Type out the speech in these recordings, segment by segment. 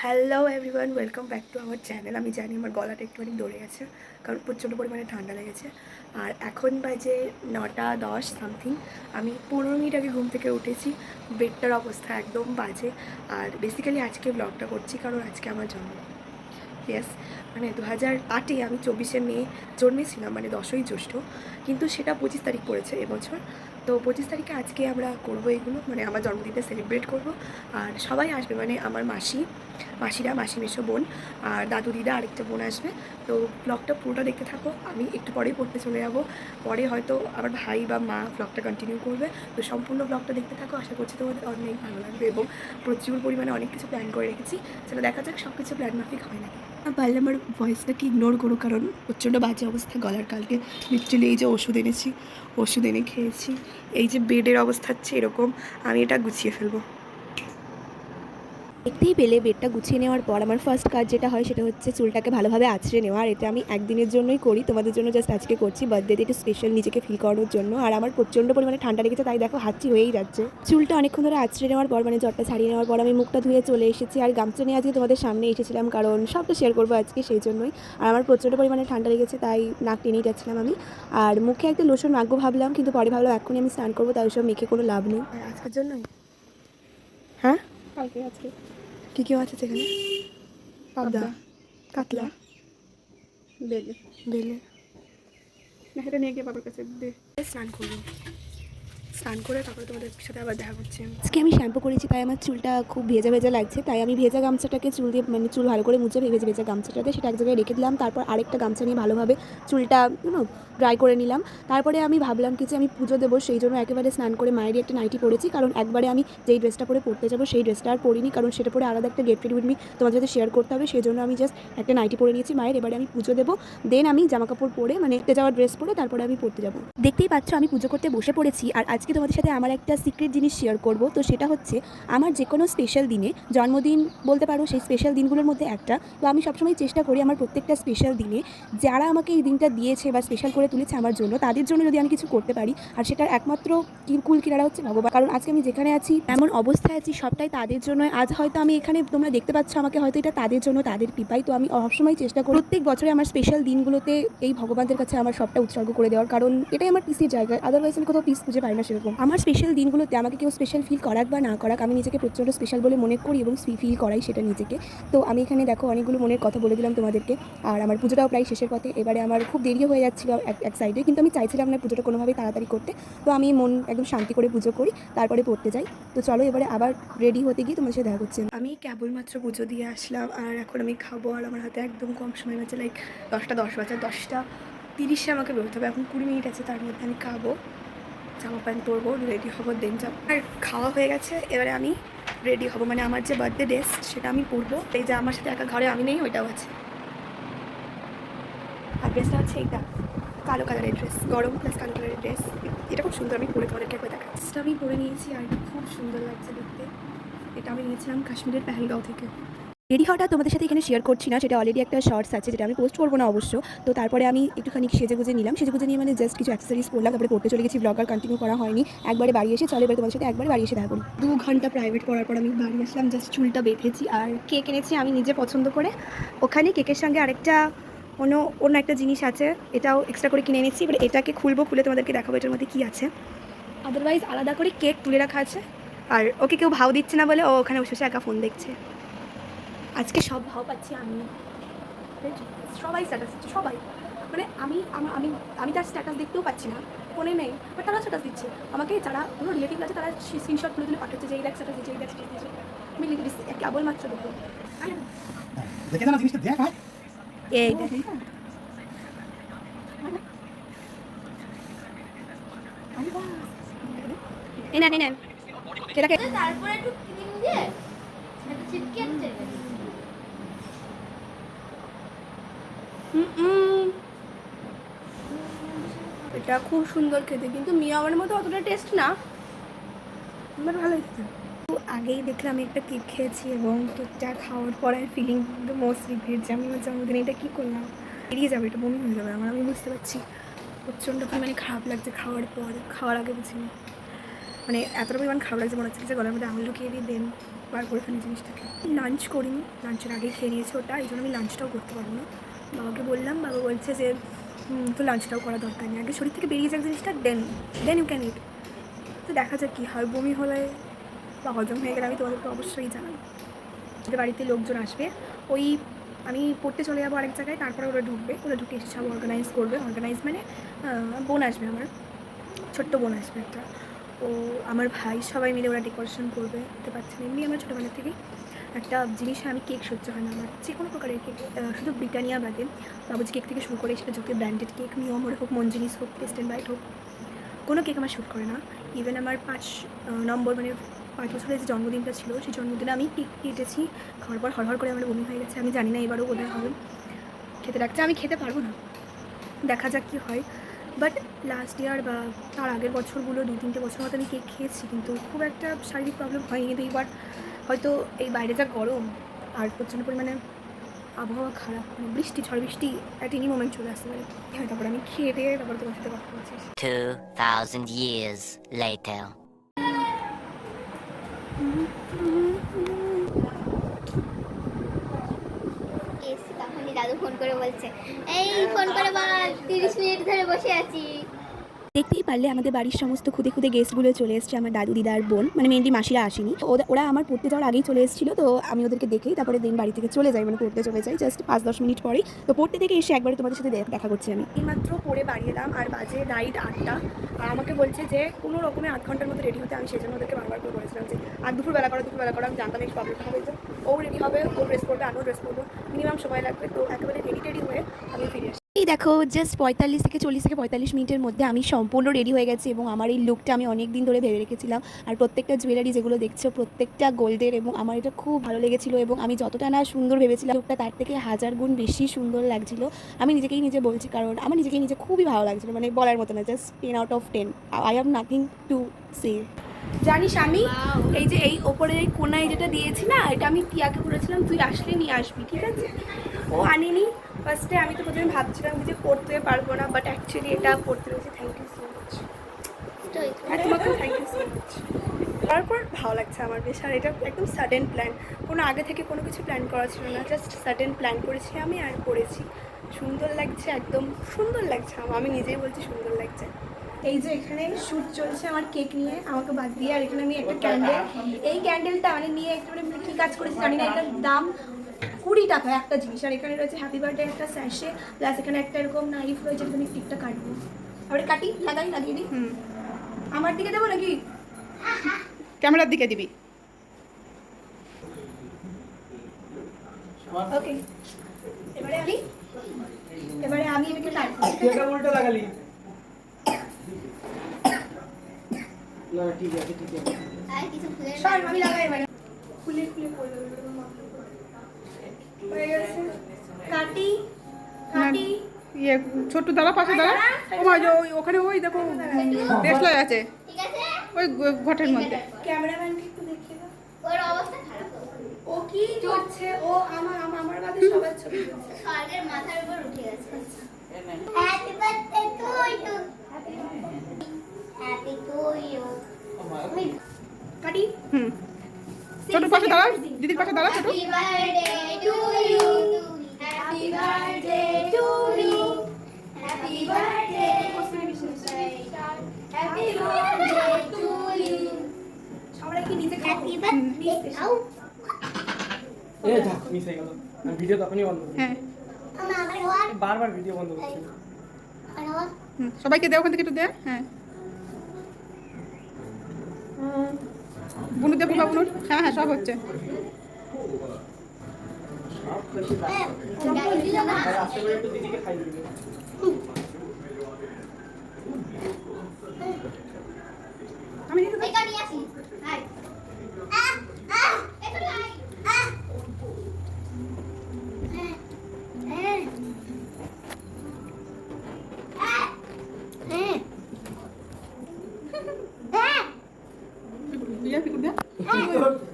Hello everyone, welcome back to our channel. আমি জানি আমার গলাটা একটুখানি ধরে গেছে, কারণ প্রচণ্ড পরিমাণে ঠান্ডা লেগেছে। আর এখন বাজে 9:10 সামথিং। আমি 15 মিনিট আগে ঘুম থেকে উঠেছি। বেডটার অবস্থা একদম বাজে। আর বেসিক্যালি আজকে ব্লগটা করছি কারণ আজকে আমার জন্মদিন। ইয়েস, মানে 2008-এ আমি 24শে মে জন্মেছিলাম, মানে 10ই জ্যৈষ্ঠ, কিন্তু সেটা 25 তারিখ পড়েছে এবছর। তো 25 তারিখে আজকে আমরা করবো এগুলো, মানে আমার জন্মদিনটা সেলিব্রেট করব। আর সবাই আসবে, মানে আমার মাসিরা, মাসি মেসো বোন আর দাদু দিদা আরেকটা বোন আসবে। তো ব্লগটা পুরোটা দেখতে থাকো। আমি একটু পরেই পড়তে চলে যাব, পরে হয়তো আমার ভাই বা মা ব্লগটা কন্টিনিউ করবে। তো সম্পূর্ণ ব্লগটা দেখতে থাকো, আশা করছি তোমাদের অনেক ভালো লাগবে। এবং প্রচুর পরিমাণে অনেক কিছু প্ল্যান করে রেখেছি, সেটা দেখা যাক সব কিছু প্ল্যান মাফিক হয় নাকি। পারলে আমার ভয়েসটাকে ইগনোর করো, কারণ প্রচণ্ড বাজে অবস্থা গলার। কালকে লিটারালি এই যে ওষুধ এনেছি, ওষুধ এনে খেয়েছি। এই যে বেডের অবস্থা হচ্ছে এরকম, আমি এটা গুছিয়ে ফেলবো। দেখতেই পেলে বেডটা গুছিয়ে নেওয়ার পর আমার ফার্স্ট কাজ যেটা হয় সেটা হচ্ছে চুলটাকে ভালোভাবে আঁচড়ে নেওয়া। আর এটা আমি একদিনের জন্যই করি, তোমাদের জন্য জাস্ট আজকে করছি, বার্থডেতে একটু স্পেশাল নিজেকে ফিল করানোর জন্য। আর আমার প্রচণ্ড পরিমাণে ঠান্ডা লেগেছে, তাই দেখো হাঁচি হয়েই যাচ্ছে। চুলটা অনেকক্ষণ ধরে আঁচড়ে নেওয়ার পর, মানে জ্বরটা ছাড়িয়ে নেওয়ার পর আমি মুখটা ধুয়ে চলে এসেছি। আর গামছা নিয়ে আজকে তোমাদের সামনে এসেছিলাম, কারণ সবটা শেয়ার করবো আজকে, সেই জন্যই। আর আমার প্রচণ্ড পরিমাণে ঠান্ডা লেগেছে, তাই নাক টেনেই যাচ্ছিলাম আমি। আর মুখে একটা লোশন মাখবো ভাবলাম, কিন্তু পরে ভাবলাম এখনই আমি স্নান করবো, তাই ওসব মেখে কোনো লাভ নেই। আজকের জন্যই। হ্যাঁ, কালকে আজকে কী কী আছে সেখানে? পাবদা, কাতলা, বেলে বেলে। না, সেটা নিয়ে গিয়ে বাবার কাছে দে। স্নান করবো, স্নান করে তারপরে তোমাদের সাথে আবার দেখা করছি আমি। আজকে আমি শ্যাম্পু করেছি, তাই আমার চুলটা খুব ভেজা ভেজা লাগছে। তাই আমি ভেজা গামছাটাকে চুল দিয়ে, মানে চুল ভালো করে মুছে ভেজে ভেজা গামছাটাকে সেটা এক জায়গায় রেখে দিলাম। তারপর আরেকটা গামছা নিয়ে ভালোভাবে চুলটা ড্রাই করে নিলাম। তারপরে আমি ভাবলাম কি যে আমি পুজো দেবো, সেই জন্য একেবারে স্নান করে মায়েরই একটা নাইটি পরেছি, কারণ একবারে আমি যেই ড্রেসটা পরে পড়তে যাবো সেই ড্রেসটা আর পরিনি, কারণ সেটা পরে আলাদা একটা গেট রেডি উইথ মি তোমাদের সাথে শেয়ার করতে হবে। সেই জন্য আমি জাস্ট একটা নাইটি পরে নিয়েছি মায়ের। এবারে আমি পুজো দেবো, দেন আমি জামা কাপড় পরে, মানে পড়তে যাওয়ার ড্রেস পরে তারপরে আমি পড়তে যাবো। দেখতেই পাচ্ছ আমি পুজো করতে বসে পড়েছি। আর আজকে তোমাদের সাথে আমার একটা সিক্রেট জিনিস শেয়ার করব। তো সেটা হচ্ছে আমার যে কোনো স্পেশাল দিনে, জন্মদিন বলতে পারো সেই স্পেশাল দিনগুলোর মধ্যে একটা, তো আমি সবসময় চেষ্টা করি আমার প্রত্যেকটা স্পেশাল দিনে যারা আমাকে এই দিনটা দিয়েছে বা স্পেশাল করে তুলেছে আমার জন্য, তাদের জন্য যদি আমি কিছু করতে পারি, আর সেটার একমাত্র কুল কিনারা হচ্ছে ভগবান। কারণ আজকে আমি যেখানে আছি, এমন অবস্থায় আছি, সবটাই তাদের জন্য। আজ হয়তো আমি এখানে তোমরা দেখতে পাচ্ছ আমাকে, হয়তো এটা তাদের জন্য, তাদের কৃপাই। তো আমি সবসময় চেষ্টা করি প্রত্যেক বছরে আমার স্পেশাল দিনগুলোতে এই ভগবানদের কাছে আমার সবটা উৎসর্গ করে দেওয়ার, কারণ এটাই আমার পিসির জায়গা। আদারওয়াইজ আমি কোথাও পিস খুঁজে পাই না সেরকম। আমার স্পেশাল দিনগুলোতে আমাকে কেউ স্পেশাল ফিল করাক বা না করাক, আমি নিজেকে প্রচণ্ড স্পেশাল বলে মনে করি এবং ফিল করাই সেটা নিজেকে। তো আমি এখানে দেখো অনেকগুলো মনের কথা বলে দিলাম তোমাদেরকে। আর আমার পুজোটাও প্রায় শেষের পথে। এবারে আমার খুব দেরিও হয়ে যাচ্ছিলো এক সাইডে, কিন্তু আমি চাইছিলাম না পুজোটা কোনোভাবেই তাড়াতাড়ি করতে। তো আমি মন একদম শান্তি করে পুজো করি, তারপরে পড়তে যাই। তো চলো এবারে আবার রেডি হতে গিয়ে তোমাদের সাথে দেখা করছি। আমি কেবলমাত্র পুজো দিয়ে আসলাম, আর এখন আমি খাবো। আর আমার হাতে একদম কম সময় আছে, লাইক 10:10 বাজে, 10:30-এ আমাকে বেরোতে হবে। এখন 20 মিনিট আছে, তার মধ্যে আমি খাবো, জামা প্যান্ট পরবো, রেডি হবো, দেন যাবো। আর খাওয়া হয়ে গেছে, এবারে আমি রেডি হবো, মানে আমার যে বার্থডে ড্রেস সেটা আমি পরবো। এই যে আমার সাথে একা ঘরে আমি নেই, ওইটাও আছে। আর ড্রেসটা হচ্ছে এইটা, কালো কালারের ড্রেস, গরম প্লাস কালো কালারের ড্রেস। এটা খুব সুন্দর, আমি পরে তোমাদেরকে একবার দেখাচ্ছি। ড্রেসটা আমি পরে নিয়েছি আর খুব সুন্দর লাগছে দেখতে। এটা আমি নিয়েছিলাম কাশ্মীরের পেহেলগাঁও থেকে। রেডি হওয়াটা তোমাদের সাথে এখানে শেয়ার করছি না, সেটা অলরেডি একটা শর্টস আছে যেটা আমি পোস্ট করবো না অবশ্য। তো তারপরে আমি একটুখানি সেজেগুজে নিলাম, সেজেগুজে নিয়ে মানে জাস্ট কিছু অ্যাক্সেসরিজ পরলাম, তারপরে পড়তে চলে গেছি। ব্লগ আর কন্টিনিউ করা হয়নি, একবারে বাড়ি এসে চলে এবার তোমাদের সাথে একবারে বাড়ি এসে দেখা করি। 2 ঘন্টা প্রাইভেট পড়ার পর আমি বাড়ি আসলাম, জাস্ট চুলটা বেঁধেছি। আর কেক এনেছি আমি নিজে পছন্দ করে। ওখানে কেকের সঙ্গে আরেকটা অন্য একটা জিনিস আছে, এটাও এক্সট্রা করে কিনে এনেছি। এবার এটাকে খুলবো, খুলে তোমাদেরকে দেখাবো এটার মধ্যে কী আছে। আদারওয়াইজ আলাদা করে কেক তুলে রাখা আছে। আর ওকে কেউ ভাও দিচ্ছে না বলে ও ওখানে বসে বসে একা ফোন দেখছে। আজকে সব ভাও পাচ্ছি আমি, সবাই স্ট্যাটাস দিচ্ছে, সবাই। মানে আমি আমি আমি তার স্ট্যাটাস দেখতেও পাচ্ছি না, ফোনে নেই, বাট তারা স্ট্যাটাস দিচ্ছে আমাকে। যারা কোনো রিলেটিভ আছে তারা স্ক্রিনশট তুলে তুলে পাঠাচ্ছে যে এই দেখ স্ট্যাটাস দিচ্ছে, এই দেখ স্ট্যাটাস দিচ্ছে। আমি কেবলমাত্র দেখবো, দেখে না জিনিসটা দেখ ভাই। এই দেখ। এই না এই না এটাকে তারপরে একটু ক্রিম দিয়ে এটা চিপকে টেনে দিই। এটা খুব সুন্দর খেতে, কিন্তু মিয়াওয়ার মতো অতটা টেস্ট না, আমার ভালো খেতে। তো আগেই দেখলাম আমি একটা কেক খেয়েছি, এবং কেকটা খাওয়ার পর আমি ফিলিং দ্য মোস্ট রিগ্রেট যে আমি আমার জন্মদিনে এটা কী করলাম। এড়িয়ে যাবে, এটা বমি হয়ে যাবে আমার, আমি বুঝতে পারছি। প্রচণ্ড পরিমাণে খারাপ লাগছে খাওয়ার পর, খাওয়ার আগে বুঝিনি। মানে এতটা পরিমাণ খারাপ লাগছে, মনে হচ্ছে যে গলার মধ্যে আঙুল ঢুকিয়ে দিয়ে দেন বার করে ফেলি জিনিসটাকে। লাঞ্চ করিনি, লাঞ্চের আগে খেয়ে নিয়েছি ওটা, এই জন্য আমি লাঞ্চটাও করতে পারবো না। বাবাকে বললাম, বাবা বলছে যে তো লাঞ্চটাও করা দরকার নেই, আগে শরীর থেকে বেরিয়ে যাক জিনিসটা, দেন ইউ ক্যান ইট। তো দেখা যাক কী হয়, বমি হলে বা হজম হয়ে গেলে আমি তোমাদেরকে অবশ্যই জানাবো। ওদের বাড়িতে লোকজন আসবে, ওই আমি পড়তে চলে যাবো আরেক জায়গায়, তারপরে ওরা ঢুকবে, ওরা ঢুকে এসে সব অর্গানাইজ করবে। অর্গানাইজ মানে বোন আসবে, আমার ছোট্ট বোন আসবে একটা, ও আমার ভাই, সবাই মিলে ওরা ডেকোরেশন করবে। বুঝতে পারছেন, এমনি আমার ছোটোবেলা থেকেই একটা জিনিসে আমি কেক সহ্য হয় না আমার, যে কোনো প্রকারের কেক, শুধু ব্রিটানিয়া বাদে বাবুজি কেক থেকে শুরু করে সেটা যত ব্র্যান্ডেড কেক, নিয়ম হোক, মঞ্জিনিস হোক, টেস্ট অ্যান্ড বাইট হোক, কোনো কেক আমার শ্যুট করে না। ইভেন আমার 5 নম্বর মানে 5 বছরের যে জন্মদিনটা ছিল, সেই জন্মদিনে আমি কেক কেটেছি, খাওয়ার পর হড়হড় করে আমার বমি হয়ে গেছে। আমি জানি না এবারও বোধহয় হবে, খেতে রাখছে, আমি খেতে পারবো না, দেখা যাক কী হয়। বাট লাস্ট ইয়ার বা তার আগের বছরগুলো 2-3 বছর মতো আমি কেক খেয়েছি, কিন্তু খুব একটা শারীরিক প্রবলেম হয়নি। কিন্তু এইবার হয়তো এই বাইরে যা গরম আর প্রচণ্ড পরিমাণে আবহাওয়া খারাপ, মানে বৃষ্টি, ঝড় বৃষ্টি অ্যাট এনি মোমেন্ট চলে আসতে পারে। হ্যাঁ, তারপরে আমি খেয়ে দিয়ে তারপরে তোমার সাথে কথা বলছি। 2000 years later. এসে তখনই দাদু ফোন করে বলছে, এই ফোন করে বল 30 মিনিট ধরে বসে আছি। দেখতেই পারলে আমাদের বাড়ির সমস্ত খুদে খুদে গেস্টগুলো চলে এসছে, আমার দাদু দিদার বোন, মানে মেনলি মাসিরা আসেনি। ওরা আমার পড়তে যাওয়ার আগেই চলে এসেছিলো, তো আমি ওদেরকে দেখেই তারপরে দিন বাড়ি থেকে চলে যাই, মানে পড়তে চলে যাই জাস্ট 5-10 মিনিট পরেই। তো পড়তে থেকে এসে একবারে তোমাদের সাথে দেখা করছি আমি। এইমাত্র পড়ে বাড়ি এলাম, আর বাজে রাইট 8টা, আর আমাকে বলছে যে কোনো রকমে 8 ঘন্টার মতো রেডি হতে। আমি সেই জন্য ওদেরকে বারবার করে বলেছিলাম যে আর দুপুরবেলা করো, আমি জানতাম এই প্রবলেমটা হবে, যে ও রেডি হবে, ও ড্রেস পরবে, আমিও ড্রেস পরবো, মিনিমাম সময় লাগবে। তো একেবারে রেডি হয়ে আমি ফিরে আসি। এই দেখো, জাস্ট 40 মিনিটের মধ্যে আমি সম্পূর্ণ রেডি হয়ে গেছি, এবং আমার এই লুকটা আমি অনেক দিন ধরে ভেবে রেখেছিলাম। আর প্রত্যেকটা জুয়েলারি যেগুলো দেখছো প্রত্যেকটা গোল্ডের, এবং আমার এটা খুব ভালো লেগেছিলো, এবং আমি যতটা না সুন্দর ভেবেছিলাম লুকটা তার থেকে 1000 গুণ বেশি সুন্দর লাগছিলো। আমি নিজেকেই নিজে বলছি, কারণ আমার নিজে খুবই ভালো লাগছিলো, মানে বলার মতো না, just 10 out of 10। I have nothing to say. জানিস আমি এই যে এই ওপরে এই কোনায় যেটা দিয়েছি না, এটা আমি টিয়াকে বলেছিলাম তুই আসলে নিয়ে আসবি, ঠিক আছে? ও আনিনি। ফার্স্টে আমি তো প্রথমে ভাবছিলাম যে পড়তে পারবো না, বাট অ্যাকচুয়ালি এটা পড়তে পেরেছি। থ্যাংক ইউ সো মাচ, তোমাকেও থ্যাংক ইউ সো মাচ। তারপর ভালো লাগছে আমার বেশ। আর এটা একদম সাডেন প্ল্যান, কোনো আগে থেকে কোনো কিছু প্ল্যান করা ছিল না, জাস্ট সাডেন প্ল্যান করেছি আমি আর করেছি। সুন্দর লাগছে, একদম সুন্দর লাগছে, আমি নিজেই বলছি সুন্দর লাগছে। এই যে এখানে শ্যুট চলছে আমার কেক নিয়ে, আমাকে বাদ দিয়ে। আর এখানে আমি একটা ক্যান্ডেল, এই ক্যান্ডেলটা মানে নিয়ে একেবারে কী কাজ করেছি জানি না, এটার দাম 20 টাকা একটা জিনিস। আর এখানে রয়েছে হ্যাপি বার্থডে একটা স্যাশে, প্লাস এখানে একটা এরকম নাইফ রয়েছে, যেখানে টিকটা কাটবো। আবার কাটি, লাগিয়ে দিই। আমার দিকে দেবো নাকি ক্যামেরার দিকে দিবি? ওকে, এবারে আমি এটাকে কাটবো। উল্টো লাগালি না, ঠিক আছে আর কিছু খুলে সর, আমি লাগাই এবারে। খুলে পড়ে যাবে, হয়ে গেছে। কাটি। ইয়ে ছোট্ট দাঁড়া, পাশে দাঁড়া। ও মা, ওখানে ওই দেখো দেশলাই আছে, ঠিক আছে, ওই ঘটের মধ্যে। ক্যামেরাম্যানকে একটু দেখিয়ে দাও। ওর অবস্থা খারাপ। ও কি করছে? ও আমার বাদে সবার ছবি তুলছে। স্বর্গের মাথার উপর উঠে গেছে। Happy birthday to you, happy to you. কাটি। ছোট পাশে দাঁড়া, দিদির পাশে দাঁড়া ছোট। Happy birthday to you, happy birthday to you, happy birthday, happy birthday to you, সবাই কি নিজে হ্যাপি বার্থডে। আউ এ যা মিস হয়ে গেল, আমি ভিডিও তখনই বন্ধ করি। হ্যাঁ, বারবার ভিডিও বন্ধ করছি। সবাইকে দে, ওখান থেকে একটু দে। হ্যাঁ, বুনু দে, বুনুর। হ্যাঁ, সব হচ্ছে। আস্তে করে একটু দিদিকে খাই দিবি। আমি এটা নিয়ে আসি। হাই এটা নিয়ে আই।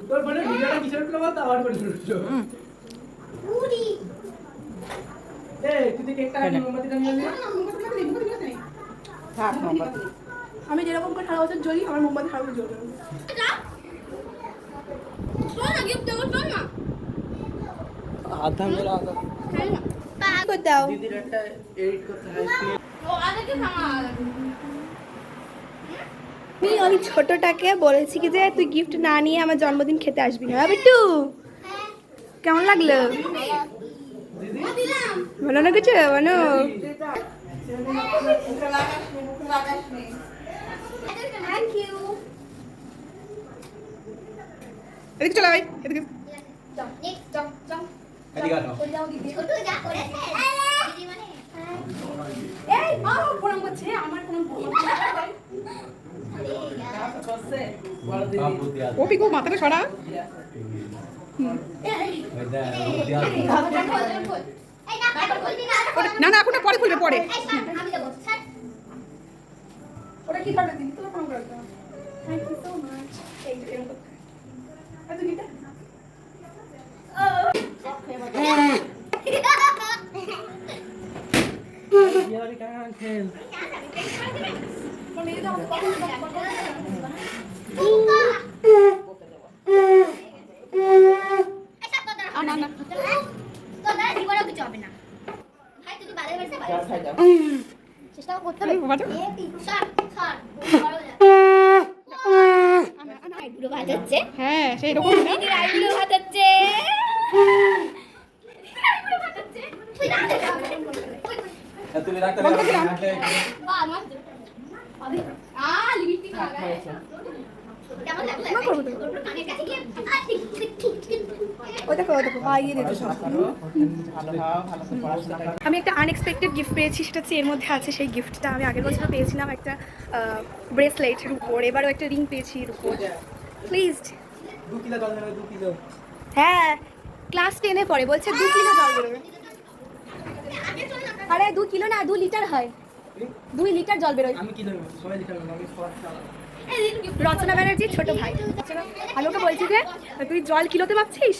তোর মানে ভিডিওটা কিসের উপরে বলতো, আবার করে দিচ্ছো। পুরি এই তুই কেকটা কাটি, মোমবাতিটা নিয়ে নে। থাক মোমবাতি। আমি যেরকম করে 18 বছর জ্বলি, আমার মোমবাতি 18 বছর জ্বলবে। আধা মেলা আধা দাও দিদির একটা এডিট করতে হয় আমি ছোটটাকে বলেছি কি যে তুই গিফট না নিয়ে আমার জন্মদিন খেতে আসবি না বিট্টু কেমন লাগলো বলো না কিছু বলো থ্যাংক ইউ এদিকে চলে ভাই এদিকে এদিকে আসো ছোট যা করেছে দিদি মানে এই প্রণাম করছে আমার কোনো ও পিকু মাথাটা সরা এই না কাপড় খুলবি না না না এখন না, পরে খুলবে পরে এই স্যার আমি দেবো স্যার ওটা কি করবে দিদি তোর প্রণাম করবে থ্যাংক ইউ সো মাচ এই যে এরকম করতে আর তুই গিফট চেষ্টা করতে হবে আইবুড়ো ভাজাচ্ছে হ্যাঁ সেই রকম দিদির আইবুড়ো ভাজাচ্ছে তুমি রাখতে পারো কেমন লাগলো কানের কাছে গিয়ে ও দেখো ভাইয়ে দিতে সব আমি একটা আনএক্সপেক্টেড গিফট পেয়েছি, সেটা হচ্ছে এর মধ্যে আছে সেই গিফটটা। আমি আগের বছর পেয়েছিলাম একটা ব্রেসলেটের উপর, এবারও একটা রিং পেয়েছি এর উপর। প্লিজ 2 কিলো জল দেবে 2 কিলো হ্যাঁ ক্লাস 10-এ পড়ে, বলছে 2 কিলো জল বেরোবে। আরে 2 কিলো না 2 লিটার হয়, 2 লিটার জল বেরোয়। আমি কি দেব সবাই লিখে নেব আমি সব চালা রচনা ব্যানার্জির ছোট ভাই। আমি ওকে বলছি যে তুই জল কিলোতে মাপছিস,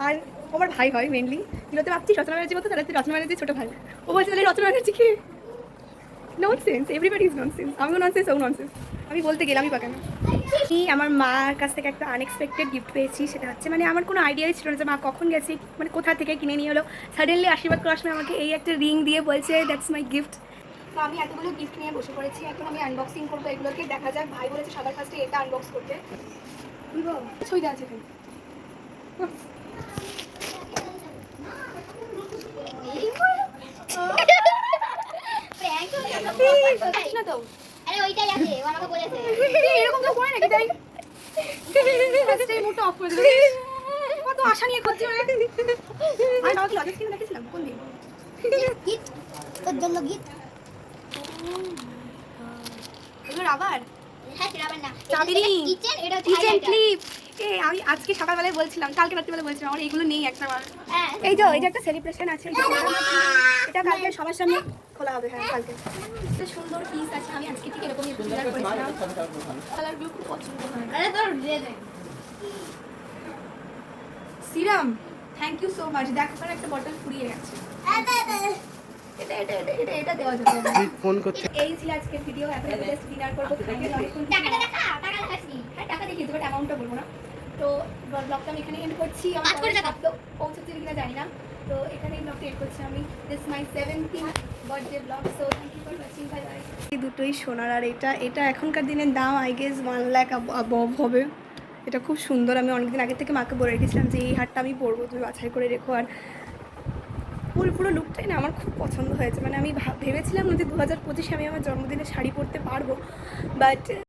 আর আমার ভাই হয় মেনলি, কিলোতে মাপছিস রচনা ব্যানার্জি মতো, তাহলে তুই রচনা ব্যানার্জির ছোট ভাই। ও বলছে তাহলে রচনা ব্যানার্জি কি? Nonsense, everybody is nonsense. আমিও ননসেন্স, ও ননসেন্স। আমি বলতে গেলামই বা কেন। আমার মার কাছ থেকে একটা আনএক্সপেক্টেড গিফট পেয়েছি, সেটা হচ্ছে মানে আমার কোনো আইডিয়াই ছিল না যে মা কখন গেছে, মানে কোথা থেকে কিনে নিয়ে হলো। সাডেনলি আশীর্বাদ করার সময় আমাকে এই একটা রিং দিয়ে বলছে দ্যাটস মাই গিফট। তো আমি এতগুলো গিফট নিয়ে বসে পড়েছি, এখন আমি আনবক্সিং করবো এগুলোকে। দেখা যাক, ভাই বলেছে সবার ফার্স্টে এটা আনবক্স করতে। ছবিটা আছে এখানে। না তো আরে ওইটাই আছে ও আমাকে বলেছে এরকম তো করে নাকি তাই ফার্স্টেই মুডটা অফ করে দিল। কত আশা নিয়ে করছি আমি বাবাকে লজেন্স কিনে রেখেছিলাম কোন দিন। গিফট তোর জন্য গিফট এগুলো আবার হ্যাঁ সেটা আবার না চাবি ring, কিচেন এটা হচ্ছে কিচেন highlighter। ক্লিপ। আমি আজকে সকালবেলায় বলছিলাম, কালকে রাত্রিবেলা বলছিলাম আমার এইগুলো নেই একটা। আমার হ্যাঁ এই যে একটা সেলিব্রেশন আছে, এটা কালকে সবার সামনে খোলা হবে। হ্যাঁ কালকে একটা সুন্দর পিস আছে, আমি আজকে ঠিক এরকমই ডিজাইন করেছিলাম। কালারগুলো খুব পছন্দ হয়। আরে তোর দিয়ে দে serum, thank you so much. দেখো ওখানে একটা বটল ফুরিয়ে গেছে। এটা এটা এটা এটা এটা দেওয়া যাবে। ফোন করতে এই ছিল আজকের ভিডিও। এখন জাস্ট ডিনার করবো। টাকাটা দেখা টাকা দেখাসনি হ্যাঁ টাকা দেখিয়েছি, বাট অ্যামাউন্টটা বলবো না। তো ব্লগটা আমি এখানে এন্ড করছি। পাঁচ করে টাকা। পৌঁছাচ্ছি কিনা জানি না, তো এখানে এই ব্লগটা এন্ড করছি আমি। This my 17th birthday blog. So thank you for watching, bye bye. এই দুটোই সোনার, আর এটা এখনকার দিনের দাম আই গেস 1 লাখ অ্যাবভ হবে। এটা খুব সুন্দর। আমি অনেকদিন আগে থেকে মাকে বলে রেখেছিলাম যে এই হারটা আমি পরবো, তুমি বাছাই করে রেখো। আর পুরো লুকটাই না আমার খুব পছন্দ হয়েছে। মানে আমি ভেবেছিলাম না যে 2025-এ আমি আমার জন্মদিনে শাড়ি পরতে পারবো, বাট